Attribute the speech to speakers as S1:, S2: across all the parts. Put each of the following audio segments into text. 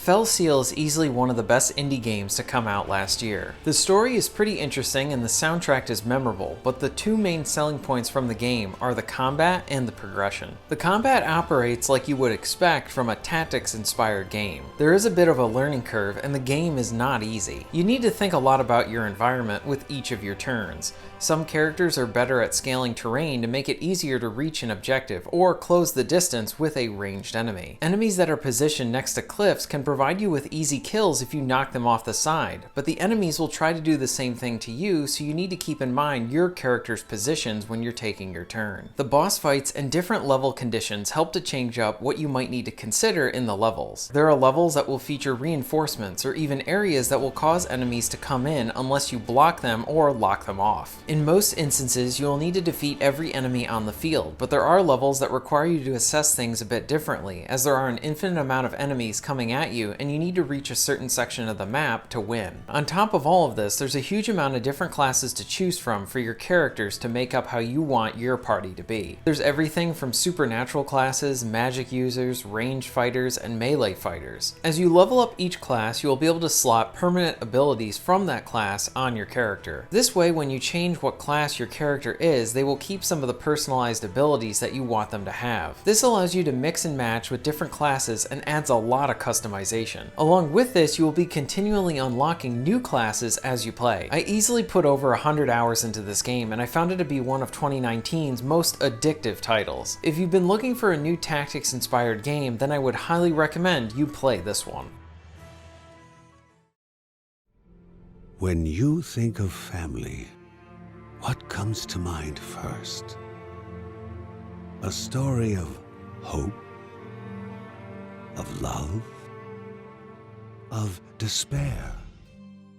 S1: Fell Seal is easily one of the best indie games to come out last year. The story is pretty interesting and the soundtrack is memorable, but the two main selling points from the game are the combat and the progression. The combat operates like you would expect from a tactics-inspired game. There is a bit of a learning curve and the game is not easy. You need to think a lot about your environment with each of your turns. Some characters are better at scaling terrain to make it easier to reach an objective or close the distance with a ranged enemy. Enemies that are positioned next to cliffs can provide you with easy kills if you knock them off the side, but the enemies will try to do the same thing to you, so you need to keep in mind your character's positions when you're taking your turn. The boss fights and different level conditions help to change up what you might need to consider in the levels. There are levels that will feature reinforcements or even areas that will cause enemies to come in unless you block them or lock them off. In most instances, you'll need to defeat every enemy on the field, but there are levels that require you to assess things a bit differently, as there are an infinite amount of enemies coming at you and you need to reach a certain section of the map to win. On top of all of this, there's a huge amount of different classes to choose from for your characters to make up how you want your party to be. There's everything from supernatural classes, magic users, ranged fighters, and melee fighters. As you level up each class, you will be able to slot permanent abilities from that class on your character. This way, when you change what class your character is, they will keep some of the personalized abilities that you want them to have. This allows you to mix and match with different classes and adds a lot of customization. Along with this, you will be continually unlocking new classes as you play. I easily put over 100 hours into this game and I found it to be one of 2019's most addictive titles. If you've been looking for a new tactics-inspired game, then I would highly recommend you play this one.
S2: When you think of family, what comes to mind first? A story of hope, of love, of despair.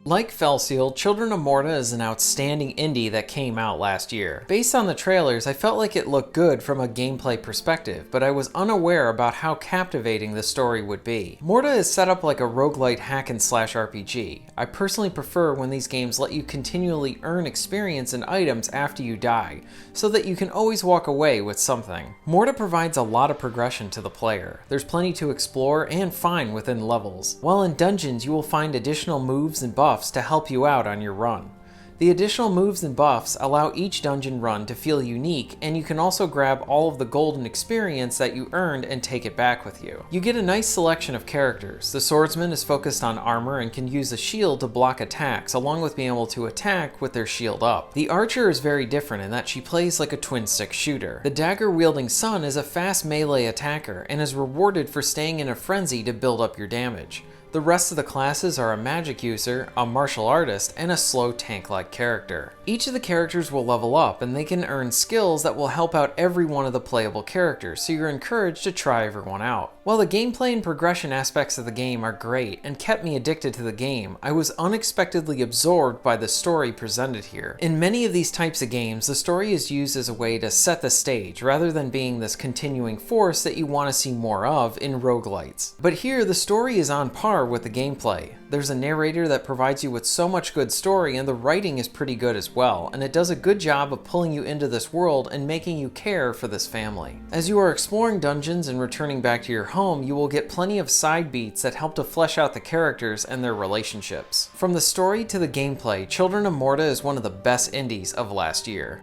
S1: Like Fell Seal, Children of Morta is an outstanding indie that came out last year. Based on the trailers, I felt like it looked good from a gameplay perspective, but I was unaware about how captivating the story would be. Morta is set up like a roguelite hack-and-slash RPG. I personally prefer when these games let you continually earn experience and items after you die, so that you can always walk away with something. Morta provides a lot of progression to the player. There's plenty to explore and find within levels. While in dungeons, you will find additional moves and buffs to help you out on your run. The additional moves and buffs allow each dungeon run to feel unique, and you can also grab all of the golden experience that you earned and take it back with you. You get a nice selection of characters. The swordsman is focused on armor and can use a shield to block attacks, along with being able to attack with their shield up. The archer is very different in that she plays like a twin-stick shooter. The dagger-wielding son is a fast melee attacker and is rewarded for staying in a frenzy to build up your damage. The rest of the classes are a magic user, a martial artist, and a slow tank-like character. Each of the characters will level up and they can earn skills that will help out every one of the playable characters, so you're encouraged to try everyone out. While the gameplay and progression aspects of the game are great and kept me addicted to the game, I was unexpectedly absorbed by the story presented here. In many of these types of games, the story is used as a way to set the stage rather than being this continuing force that you want to see more of in roguelites. But here, the story is on par with the gameplay. There's a narrator that provides you with so much good story, and the writing is pretty good as well, and it does a good job of pulling you into this world and making you care for this family. As you are exploring dungeons and returning back to your home, you will get plenty of side beats that help to flesh out the characters and their relationships. From the story to the gameplay, Children of Morta is one of the best indies of last year.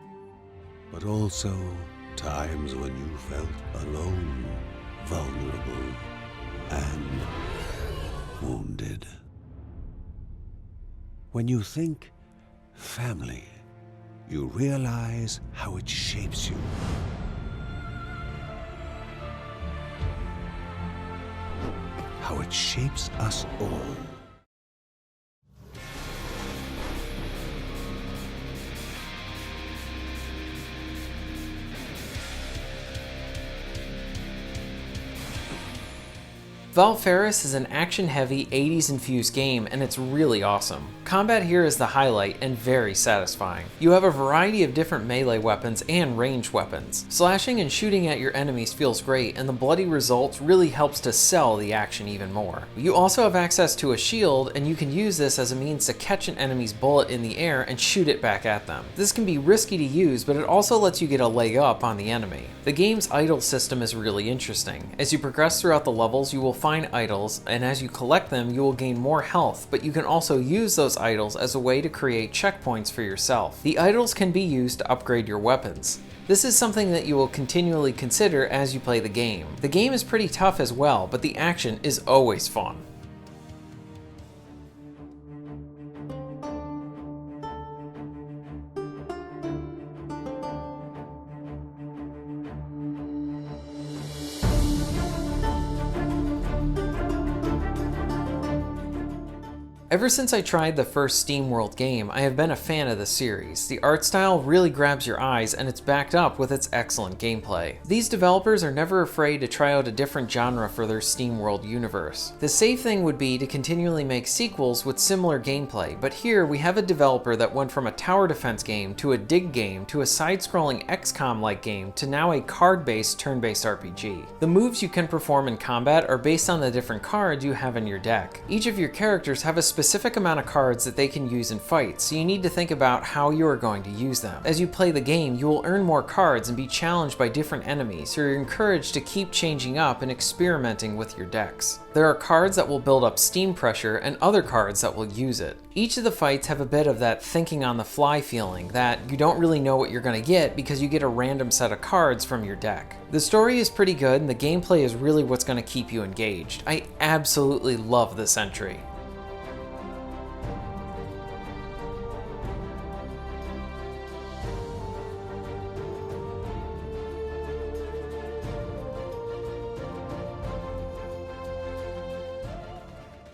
S2: But also times when you felt alone, vulnerable, and wounded. When you think family, you realize how it shapes you. How it shapes us all.
S1: Valfaris is an action-heavy 80s-infused game, and it's really awesome. Combat here is the highlight and very satisfying. You have a variety of different melee weapons and ranged weapons. Slashing and shooting at your enemies feels great, and the bloody results really helps to sell the action even more. You also have access to a shield, and you can use this as a means to catch an enemy's bullet in the air and shoot it back at them. This can be risky to use, but it also lets you get a leg up on the enemy. The game's idle system is really interesting. As you progress throughout the levels, you will find find idols, and as you collect them, you will gain more health, but you can also use those idols as a way to create checkpoints for yourself. The idols can be used to upgrade your weapons. This is something that you will continually consider as you play the game. The game is pretty tough as well, but the action is always fun. Ever since I tried the first Steamworld game, I have been a fan of the series. The art style really grabs your eyes, and it's backed up with its excellent gameplay. These developers are never afraid to try out a different genre for their Steamworld universe. The safe thing would be to continually make sequels with similar gameplay, but here we have a developer that went from a tower defense game to a dig game to a side-scrolling XCOM-like game to now a card-based turn-based RPG. The moves you can perform in combat are based on the different cards you have in your deck. Each of your characters have a specific amount of cards that they can use in fights, so you need to think about how you are going to use them. As you play the game, you will earn more cards and be challenged by different enemies, so you're encouraged to keep changing up and experimenting with your decks. There are cards that will build up steam pressure and other cards that will use it. Each of the fights have a bit of that thinking on the fly feeling that you don't really know what you're going to get because you get a random set of cards from your deck. The story is pretty good and the gameplay is really what's going to keep you engaged. I absolutely love this entry.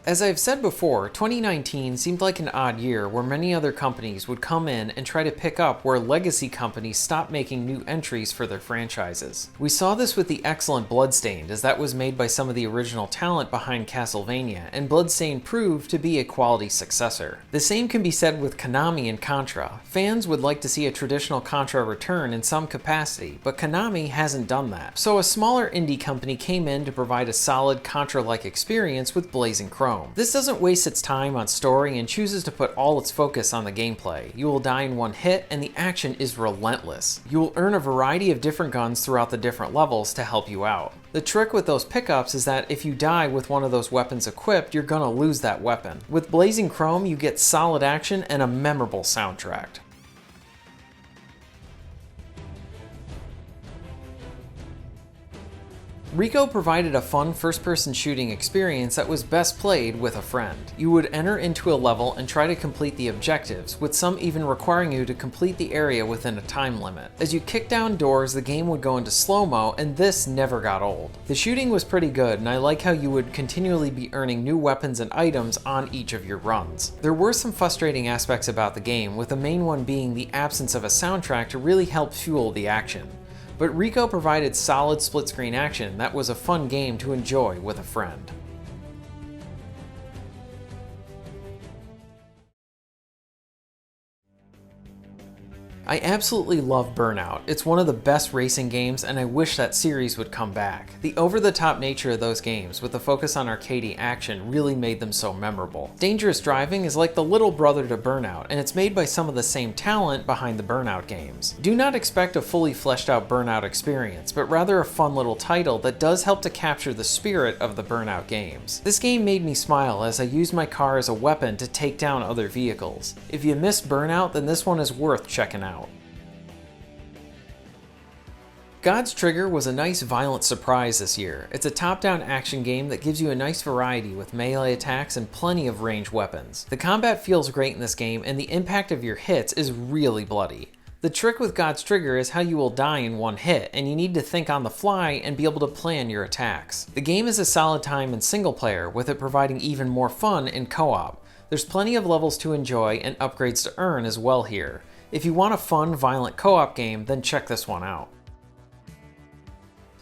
S1: As I've said before, 2019 seemed like an odd year where many other companies would come in and try to pick up where legacy companies stopped making new entries for their franchises. We saw this with the excellent Bloodstained, as that was made by some of the original talent behind Castlevania, and Bloodstained proved to be a quality successor. The same can be said with Konami and Contra. Fans would like to see a traditional Contra return in some capacity, but Konami hasn't done that. So a smaller indie company came in to provide a solid Contra-like experience with Blazing Chrome. This doesn't waste its time on story and chooses to put all its focus on the gameplay. You will die in one hit and the action is relentless. You will earn a variety of different guns throughout the different levels to help you out. The trick with those pickups is that if you die with one of those weapons equipped, you're gonna lose that weapon. With Blazing Chrome, you get solid action and a memorable soundtrack. Rico provided a fun first-person shooting experience that was best played with a friend. You would enter into a level and try to complete the objectives, with some even requiring you to complete the area within a time limit. As you kick down doors, the game would go into slow-mo, and this never got old. The shooting was pretty good, and I like how you would continually be earning new weapons and items on each of your runs. There were some frustrating aspects about the game, with the main one being the absence of a soundtrack to really help fuel the action. But Rico provided solid split-screen action that was a fun game to enjoy with a friend. I absolutely love Burnout. It's one of the best racing games and I wish that series would come back. The over-the-top nature of those games with the focus on arcadey action really made them so memorable. Dangerous Driving is like the little brother to Burnout and it's made by some of the same talent behind the Burnout games. Do not expect a fully fleshed out Burnout experience, but rather a fun little title that does help to capture the spirit of the Burnout games. This game made me smile as I used my car as a weapon to take down other vehicles. If you missed Burnout, then this one is worth checking out. God's Trigger was a nice violent surprise this year. It's a top-down action game that gives you a nice variety with melee attacks and plenty of ranged weapons. The combat feels great in this game and the impact of your hits is really bloody. The trick with God's Trigger is how you will die in one hit, and you need to think on the fly and be able to plan your attacks. The game is a solid time in single player, with it providing even more fun in co-op. There's plenty of levels to enjoy and upgrades to earn as well here. If you want a fun, violent co-op game, then check this one out.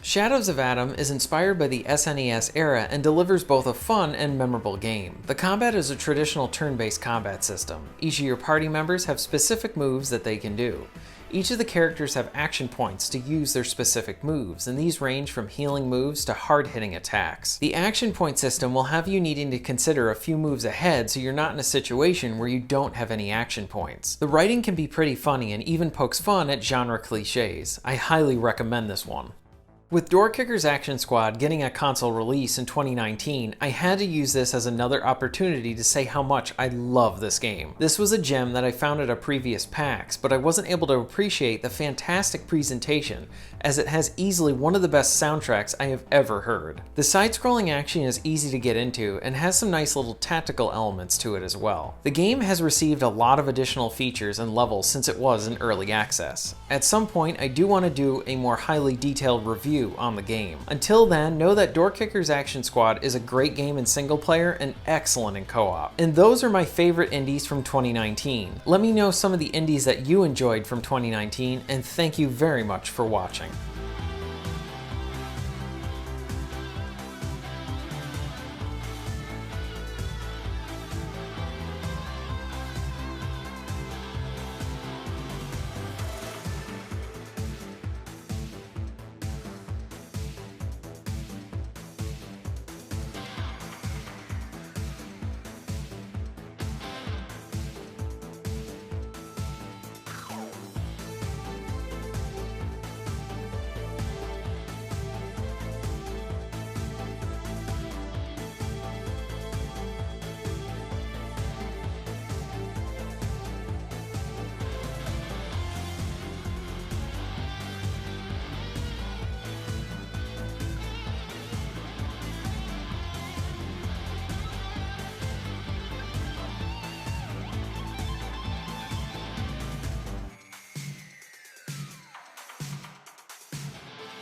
S1: Shadows of Adam is inspired by the SNES era and delivers both a fun and memorable game. The combat is a traditional turn-based combat system. Each of your party members have specific moves that they can do. Each of the characters have action points to use their specific moves, and these range from healing moves to hard-hitting attacks. The action point system will have you needing to consider a few moves ahead so you're not in a situation where you don't have any action points. The writing can be pretty funny and even pokes fun at genre cliches. I highly recommend this one. With Door Kickers Action Squad getting a console release in 2019, I had to use this as another opportunity to say how much I love this game. This was a gem that I found at a previous PAX, but I wasn't able to appreciate the fantastic presentation, as it has easily one of the best soundtracks I have ever heard. The side-scrolling action is easy to get into and has some nice little tactical elements to it as well. The game has received a lot of additional features and levels since it was in early access. At some point, I do want to do a more highly detailed review on the game. Until then, know that Door Kickers Action Squad is a great game in single player and excellent in co-op. And those are my favorite indies from 2019. Let me know some of the indies that you enjoyed from 2019, and thank you very much for watching.